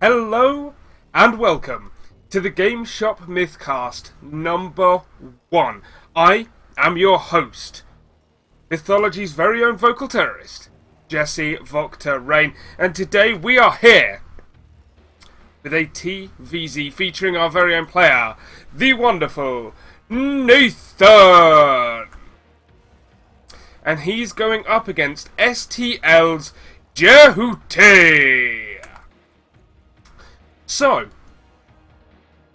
Hello and welcome to the GameShop MythCast number 1. I am your host, Mythology's very own vocal terrorist, Jesse Voctor Rain, and today we are here with a TVZ featuring our very own player, the wonderful Nathan! And he's going up against STL's Jehuty! So,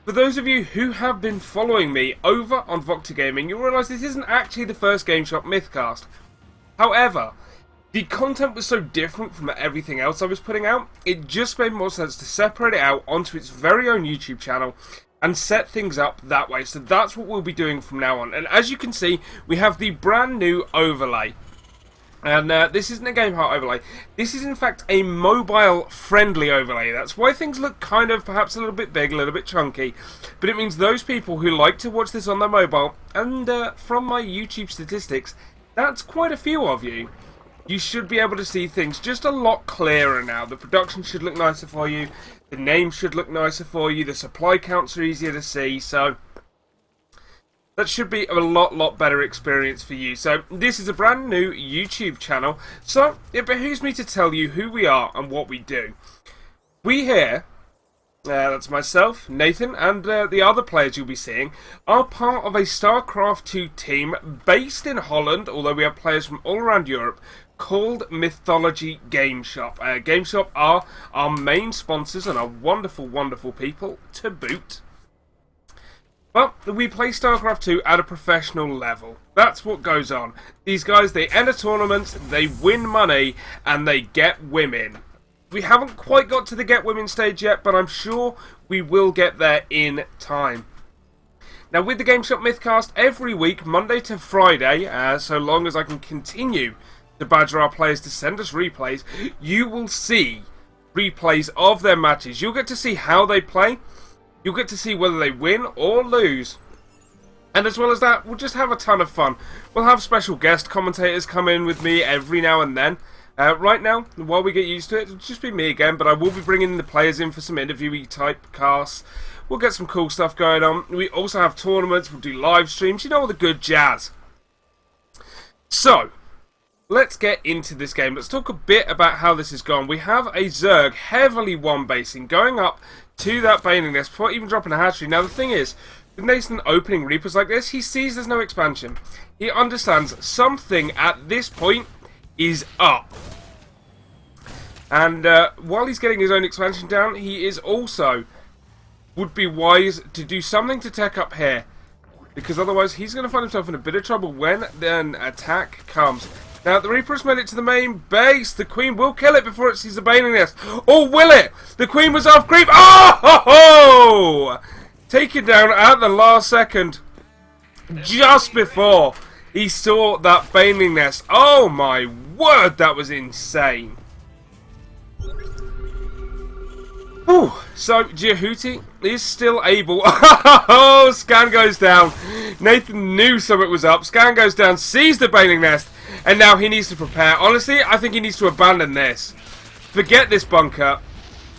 for those of you who have been following me over on Voctor Gaming, you'll realise this isn't actually the first GameShop MythCast. However, the content was so different from everything else I was putting out, it just made more sense to separate it out onto its very own YouTube channel and set things up that way. So that's what we'll be doing from now on. And as you can see, we have the brand new overlay. And this isn't a Game Heart overlay. This is in fact a mobile-friendly overlay. That's why things look kind of perhaps a little bit big, a little bit chunky. But it means those people who like to watch this on their mobile, and from my YouTube statistics, that's quite a few of you. You should be able to see things just a lot clearer now. The production should look nicer for you. The name should look nicer for you. The supply counts are easier to see. So that should be a lot better experience for you. So this is a brand new YouTube channel, so it behooves me to tell you who we are and what we do. We here, that's myself, Nathan, and the other players you'll be seeing, are part of a StarCraft 2 team based in Holland, although we have players from all around Europe, called Mythology GameShop. GameShop are our main sponsors and are wonderful people to boot. Well, we play StarCraft 2 at a professional level. That's what goes on. These guys, they enter tournaments, they win money, and they get women. We haven't quite got to the get women stage yet, but I'm sure we will get there in time. Now, with the GameShop MythCast, every week, Monday to Friday, so long as I can continue to badger our players to send us replays, you will see replays of their matches. You'll get to see how they play. You'll get to see whether they win or lose. And as well as that, we'll just have a ton of fun. We'll have special guest commentators come in with me every now and then. Right now, while we get used to it, it'll just be me again, but I will be bringing the players in for some interviewee type casts. We'll get some cool stuff going on. We also have tournaments, we'll do live streams, you know, all the good jazz. So, let's get into this game. Let's talk a bit about how this has gone. We have a Zerg heavily one-basing going up to that baneling nest before even dropping a hatchery. Now the thing is, with Nathan opening Reapers like this, he sees there's no expansion. He understands something at this point is up. And while he's getting his own expansion down, he is also would be wise to do something to tech up here, because otherwise he's going to find himself in a bit of trouble when an attack comes. Now, the Reaper has made it to the main base. The Queen will kill it before it sees the baneling nest. Or will it? The Queen was off creep. Oh! Ho, ho! Taken down at the last second. Just before he saw that baneling nest. Oh my word, that was insane. Whew. So, Jehuty is still able. Oh, scan goes down. Nathan knew something was up. Scan goes down, sees the baneling nest. And now he needs to prepare. Honestly, I think he needs to abandon this. Forget this bunker.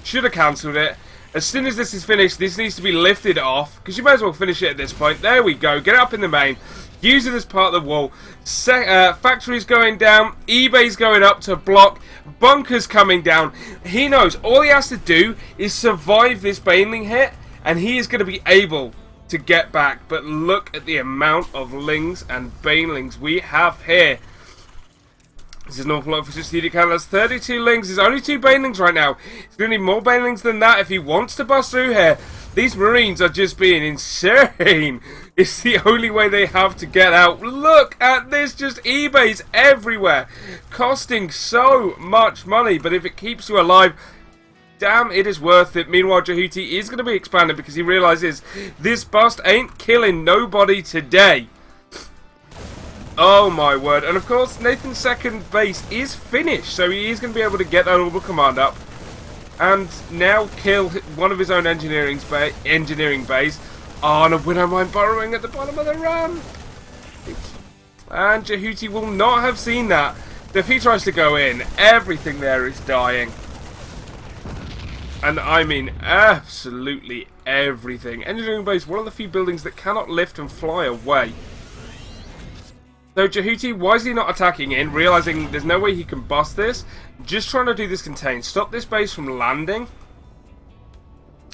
Should have cancelled it. As soon as this is finished, this needs to be lifted off. Because you might as well finish it at this point. There we go. Get it up in the main. Use it as part of the wall. Factory's going down. eBay's going up to block. Bunker's coming down. He knows all he has to do is survive this baneling hit. And he is going to be able to get back. But look at the amount of lings and banelings we have here. This is an awful lot for strategic count. That's 32 lings. There's only 2 banelings right now. He's going to need more banelings than that if he wants to bust through here. These Marines are just being insane. It's the only way they have to get out. Look at this. Just eBays everywhere. Costing so much money. But if it keeps you alive, damn, it is worth it. Meanwhile, Jehuty is going to be expanded because he realizes this bust ain't killing nobody today. Oh my word. And of course, Nathan's second base is finished, so he is going to be able to get that orbital command up and now kill one of his own engineering base. Oh, and a Winnow Mine burrowing at the bottom of the run. And Jehuty will not have seen that. If he tries to go in, everything there is dying. And I mean absolutely everything. Engineering base, one of the few buildings that cannot lift and fly away. So Jehuty wisely not attacking in, realizing there's no way he can bust this. Just trying to do this contain. Stop this base from landing.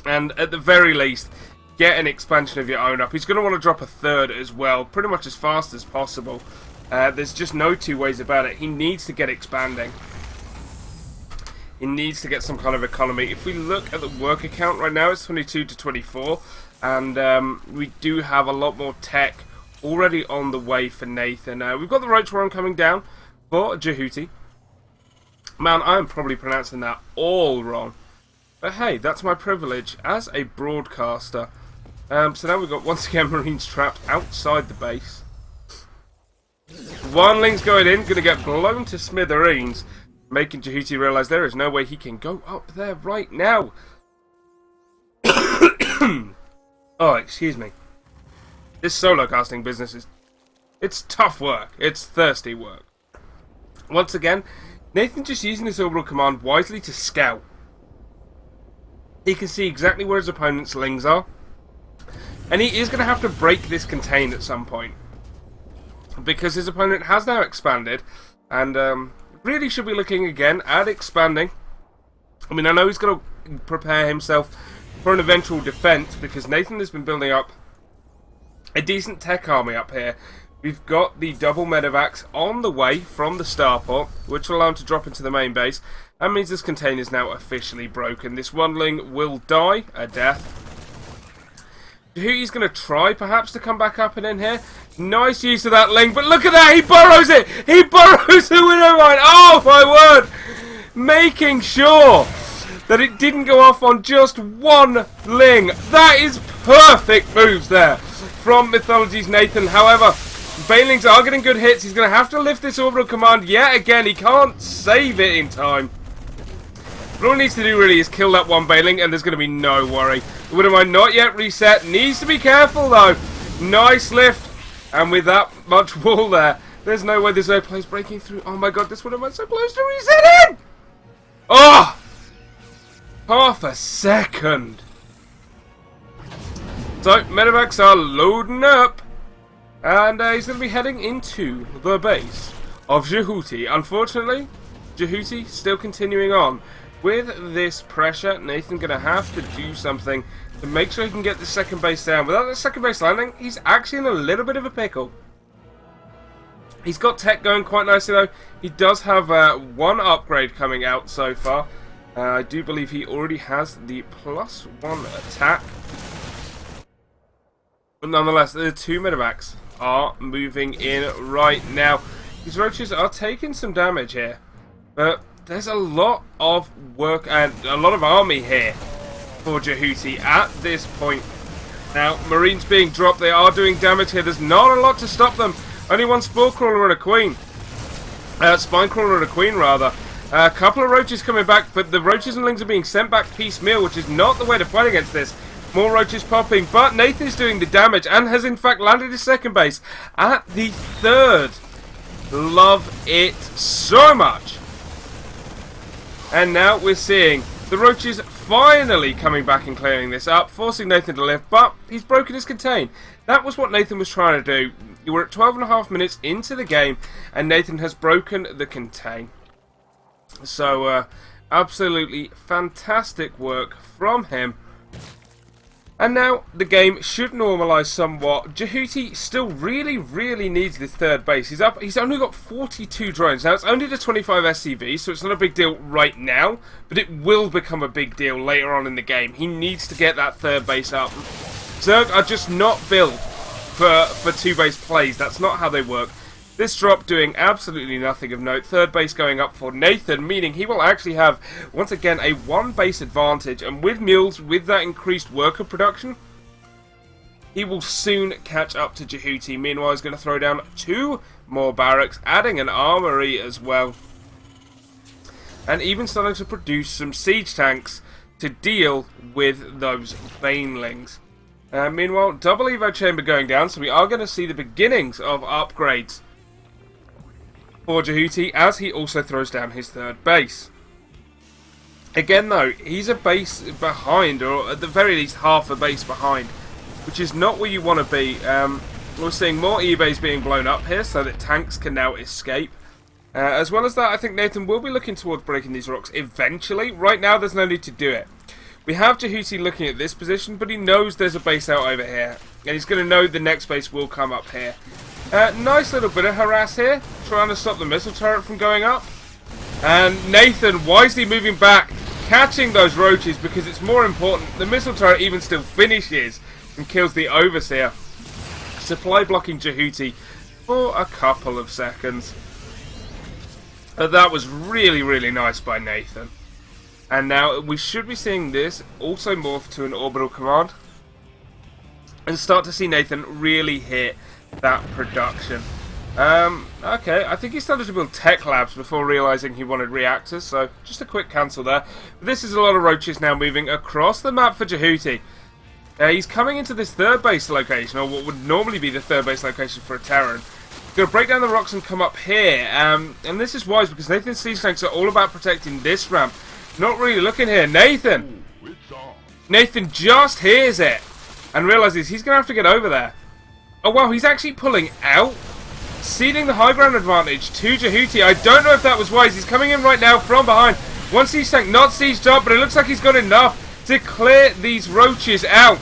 And at the very least, get an expansion of your own up. He's going to want to drop a third as well, pretty much as fast as possible. There's just no two ways about it. He needs to get expanding. He needs to get some kind of economy. If we look at the worker count right now, it's 22 to 24. And we do have a lot more tech already on the way for Nathan. We've got the Roach Worm coming down for Jehuty. Man, I'm probably pronouncing that all wrong. But hey, that's my privilege as a broadcaster. So now we've got, once again, Marines trapped outside the base. One-ling's going in, going to get blown to smithereens, making Jehuty realise there is no way he can go up there right now. Oh, excuse me. This solo casting business it's tough work. It's thirsty work. Once again, Nathan just using this orbital command wisely to scout. He can see exactly where his opponent's lings are. And he is going to have to break this contain at some point. Because his opponent has now expanded. And really should be looking again at expanding. I mean, I know he's going to prepare himself for an eventual defense. Because Nathan has been building up a decent tech army up here. We've got the double medevacs on the way from the starport, which will allow him to drop into the main base. That means this container is now officially broken. This one-ling will die a death. Jehuty's going to try, perhaps, to come back up and in here. Nice use of that ling, but look at that! He burrows it! He burrows the window mine! Oh, my word! Making sure that it didn't go off on just one ling. That is perfect moves there from Mythology's Nathan. However, Banelings are getting good hits. He's going to have to lift this orbital command yet again. He can't save it in time. But all he needs to do really is kill that one Baneling, and there's going to be no worry. The Widowmine not yet reset. Needs to be careful though. Nice lift. And with that much wall there, there's no way this airplane is breaking through. Oh my god, this Widowmine's so close to resetting! Oh! Half a second. So, medevacs are loading up. And he's going to be heading into the base of Jehuty. Unfortunately, Jehuty still continuing on. With this pressure, Nathan going to have to do something to make sure he can get the second base down. Without the second base landing, he's actually in a little bit of a pickle. He's got tech going quite nicely though. He does have one upgrade coming out so far. I do believe he already has the +1 attack. But nonetheless, the two medevacs are moving in right now. These roaches are taking some damage here. But there's a lot of work and a lot of army here for Jehuty at this point. Now, Marines being dropped, they are doing damage here. There's not a lot to stop them. Only one Spore Crawler and a Queen. Spine Crawler and a Queen, rather. A couple of roaches coming back, but the roaches and lings are being sent back piecemeal, which is not the way to fight against this. More roaches popping, but Nathan's doing the damage and has in fact landed his second base at the third. Love it so much. And now we're seeing the roaches finally coming back and clearing this up, forcing Nathan to lift, but he's broken his contain. That was what Nathan was trying to do. We're at 12.5 minutes into the game, and Nathan has broken the contain. So, absolutely fantastic work from him. And now the game should normalise somewhat. Jehuty still really needs this third base. He's only got 42 drones. Now it's only the 25 SCV, so it's not a big deal right now, but it will become a big deal later on in the game. He needs to get that third base up. Zerg are just not built for two base plays. That's not how they work. This drop doing absolutely nothing of note. Third base going up for Nathan, meaning he will actually have, once again, a one base advantage. And with mules, with that increased worker production, he will soon catch up to Jehuty. Meanwhile, he's going to throw down 2 more barracks, adding an armory as well. And even starting to produce some siege tanks to deal with those banelings. Meanwhile, double evo chamber going down, so we are going to see the beginnings of upgrades for Jehuty as he also throws down his third base. Again though, he's a base behind, or at the very least half a base behind, which is not where you want to be. We're seeing more eBays being blown up here so that tanks can now escape. As well as that, I think Nathan will be looking towards breaking these rocks eventually. Right now there's no need to do it. We have Jehuty looking at this position, but he knows there's a base out over here, and he's going to know the next base will come up here. Nice little bit of harass here, trying to stop the missile turret from going up. And Nathan wisely moving back, catching those roaches, because it's more important. The missile turret even still finishes and kills the Overseer. Supply blocking Jehuty for a couple of seconds. That was really, really nice by Nathan. And now we should be seeing this also morph to an orbital command and start to see Nathan really hit that production. Okay, I think he started to build tech labs before realising he wanted reactors, so just a quick cancel there. But this is a lot of roaches now moving across the map for Jehuty. He's coming into this third base location, or what would normally be the third base location for a Terran. He's going to break down the rocks and come up here, and this is wise because Nathan's siege tanks are all about protecting this ramp. Not really looking here. Nathan just hears it and realises he's going to have to get over there. Oh wow, he's actually pulling out, ceding the high ground advantage to Jehuty. I don't know if that was wise. He's coming in right now from behind. One siege tank not sieged up, but it looks like he's got enough to clear these roaches out.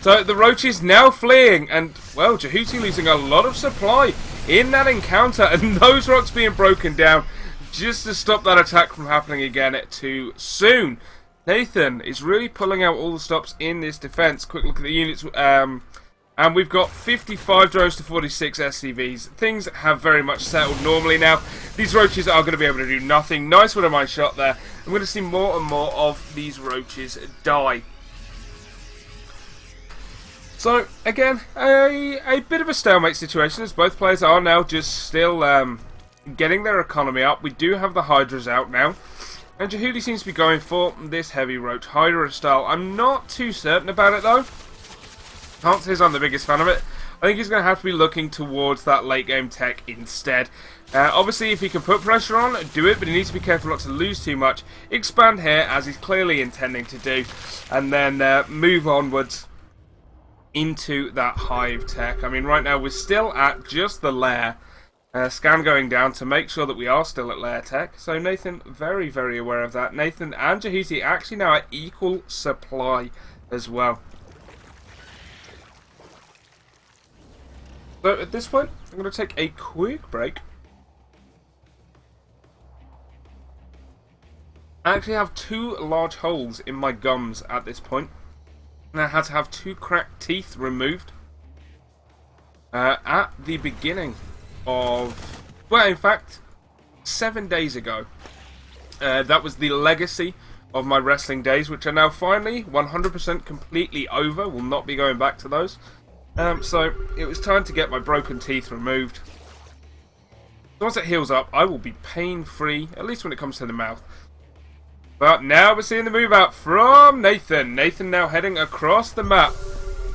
So the roaches now fleeing, and well, Jehuty losing a lot of supply in that encounter, and those rocks being broken down just to stop that attack from happening again too soon. Nathan is really pulling out all the stops in this defense. Quick look at the units, and we've got 55 drones to 46 SCVs. Things have very much settled normally now. These roaches are going to be able to do nothing. Nice one of my shot there. I'm going to see more and more of these roaches die. So, again, a bit of a stalemate situation, as both players are now just still getting their economy up. We do have the Hydras out now, and Jehuty seems to be going for this heavy roach Hydra style. I'm not too certain about it, though. Can't say I'm the biggest fan of it. I think he's going to have to be looking towards that late game tech instead. Obviously, if he can put pressure on, do it, but he needs to be careful not to lose too much. Expand here, as he's clearly intending to do, and then move onwards into that hive tech. I mean, right now we're still at just the lair. Scan going down to make sure that we are still at lair tech. So Nathan, very, very aware of that. Nathan and Jehuty actually now at equal supply as well. So at this point, I'm going to take a quick break. I actually have 2 large holes in my gums at this point. And I had to have 2 cracked teeth removed at the beginning of, well, in fact, 7 days ago. That was the legacy of my wrestling days, which are now finally 100% completely over. Will not be going back to those. So it was time to get my broken teeth removed. Once it heals up, I will be pain-free, at least when it comes to the mouth. But now we're seeing the move out from Nathan. Nathan now heading across the map.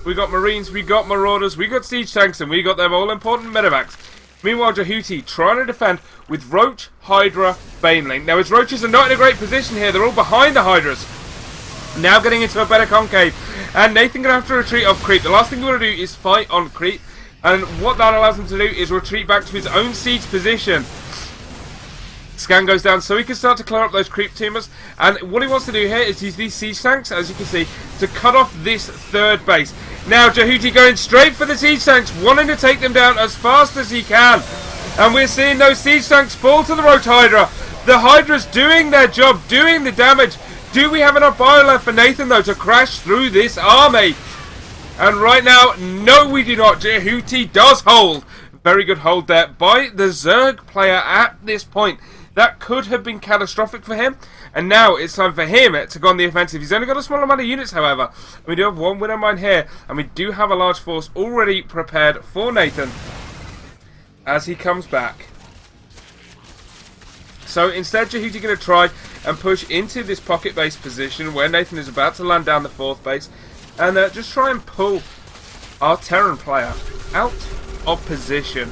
We got Marines, we got Marauders, we got Siege Tanks, and we got them all-important medevacs. Meanwhile, Jehuty trying to defend with Roach, Hydra, Baneling. Now his Roaches are not in a great position here. They're all behind the Hydras. Now getting into a better concave. And Nathan going to have to retreat off creep. The last thing you want to do is fight on creep. And what that allows him to do is retreat back to his own siege position. Scan goes down so he can start to clear up those creep teamers. And what he wants to do here is use these siege tanks, as you can see, to cut off this third base. Now Jehuty going straight for the siege tanks, wanting to take them down as fast as he can. And we're seeing those siege tanks fall to the Roach Hydra. The Hydra's doing their job, doing the damage. Do we have enough bio left for Nathan, though, to crash through this army? And right now, no, we do not. Jehuty does hold. Very good hold there by the Zerg player at this point. That could have been catastrophic for him. And now it's time for him to go on the offensive. He's only got a small amount of units, however. We do have 1 winner mine here. And we do have a large force already prepared for Nathan as he comes back. So instead, Jehuty going to try and push into this pocket base position where Nathan is about to land down the 4th base. And just try and pull our Terran player out of position.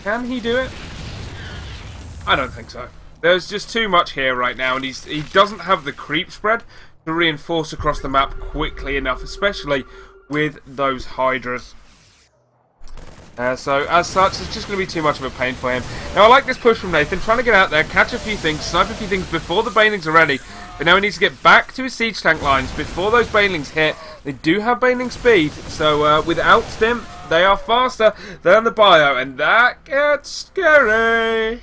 Can he do it? I don't think so. There's just too much here right now, and he doesn't have the creep spread to reinforce across the map quickly enough, especially with those Hydras. So, as such, it's just going to be too much of a pain for him. Now, I like this push from Nathan, trying to get out there, catch a few things, snipe a few things before the Banelings are ready. But now he needs to get back to his siege tank lines before those Banelings hit. They do have Baneling speed, so without Stim, they are faster than the Bio, and that gets scary.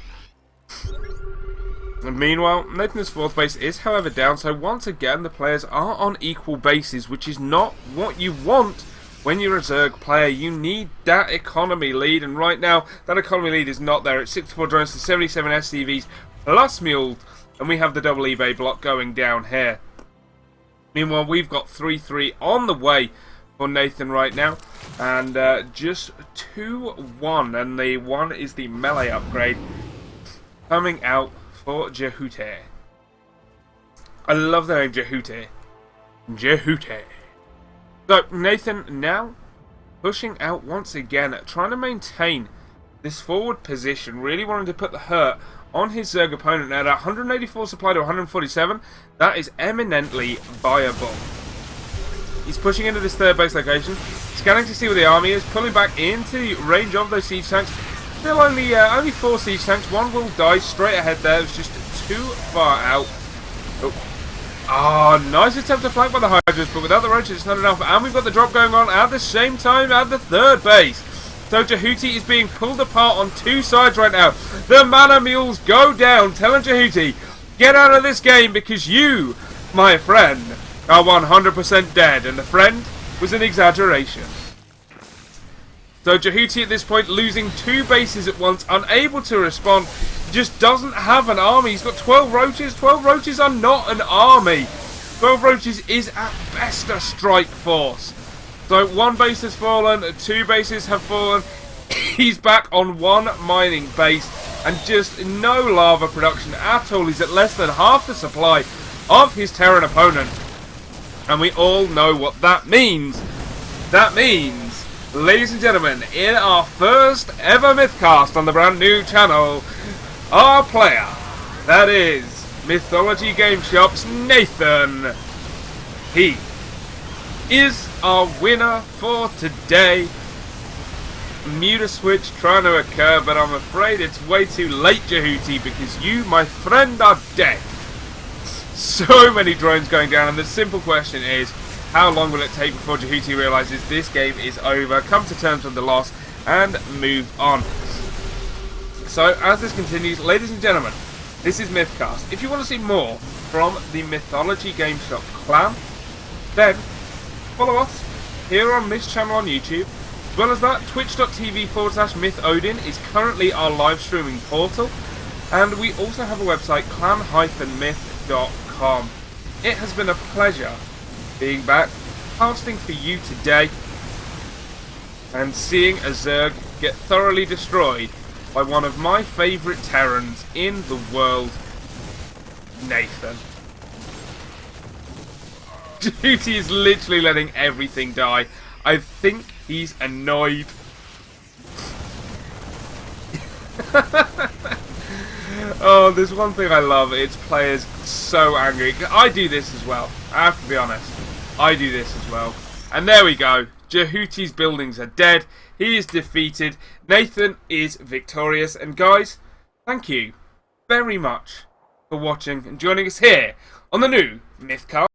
And meanwhile, Nathan's 4th base is, however, down, so once again, the players are on equal bases, which is not what you want when you're a Zerg player. You need that economy lead, and right now, that economy lead is not there. It's 64 drones to 77 SCVs plus mules, and we have the double eBay block going down here. Meanwhile, we've got 3-3 on the way for Nathan right now, and just 2-1, and the 1 is the melee upgrade coming out for Jehuty. I love the name Jehuty. Jehuty. So, Nathan now pushing out once again, trying to maintain this forward position, really wanting to put the hurt on his Zerg opponent. Now, at 184 supply to 147, that is eminently viable. He's pushing into this 3rd base location, scanning to see where the army is, pulling back into range of those siege tanks. Still only 4 siege tanks, 1 will die straight ahead there, it's just too far out. Oh, nice attempt to flank by the Hydras, but without the roaches it's not enough, and we've got the drop going on at the same time at the 3rd base. So Jehuty is being pulled apart on 2 sides right now. The mana mules go down, telling Jehuty, get out of this game because you, my friend, are 100% dead, and the friend was an exaggeration. So Jehuty at this point losing 2 bases at once, unable to respond, just doesn't have an army. He's got 12 roaches. 12 roaches are not an army. 12 roaches is at best a strike force. So 1 base has fallen, 2 bases have fallen. He's back on 1 mining base and just no lava production at all. He's at less than half the supply of his Terran opponent. And we all know what that means. That means, ladies and gentlemen, in our first ever MythCast on the brand new channel, our player, that is Mythology GameShop's Nathan, he is our winner for today. Muta switch trying to occur, but I'm afraid it's way too late, Jehuty, because you, my friend, are dead. So many drones going down, and the simple question is, how long will it take before Jehuty realises this game is over, come to terms with the loss, and move on? So, as this continues, ladies and gentlemen, this is MythCast. If you want to see more from the Mythology GameShop clan, then follow us here on this channel on YouTube. As well as that, twitch.tv/MythOdin is currently our live streaming portal, and we also have a website, clan-myth.com. It has been a pleasure being back, casting for you today, and seeing a Zerg get thoroughly destroyed by one of my favourite Terrans in the world, Nathan. Jehuty is literally letting everything die. I think he's annoyed. Oh, there's one thing I love, it's players so angry. I do this as well, I have to be honest. I do this as well. And there we go. Jehuty's buildings are dead. He is defeated. Nathan is victorious. And guys, thank you very much for watching and joining us here on the new MythCast.